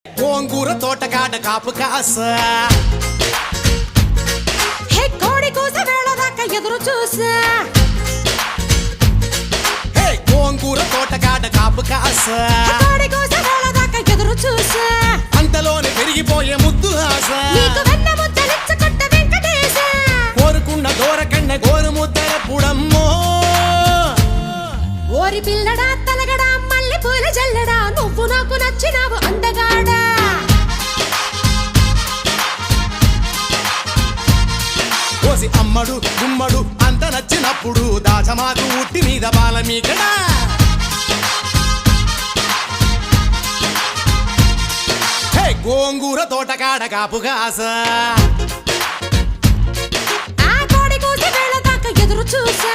గోంగూర తోటకాడ కాపు కాస హే కోడి కూస వేళదాకా ఎదురు చూసా హే గోంగూర తోటకాడ కాపు కాస కోడి కూస వేళదాకా ఎదురు చూసా అంతలోనే పెరిగిపోయే ముద్దు ఆశ నీకు వెన్న ముద్దలిచ్చుకుంట వెంకటేశ కోరుకున్న దూరకన్న గోరు ముద్దల పుడమ్మో ఓరి పిల్లడా తలగడా మల్లె పూల జల్లడా నువ్వు నాకు నచ్చినావు అందగాడా కోసి అమ్మడు గుమ్మడు అంత నచ్చినప్పుడు దాచమాకు ఉట్టి మీద బాల మీకడా హే గోంగూర తోటకాడ కాపు కాస ఆ కోడి కూస వేళదాకా ఎదురు చూసా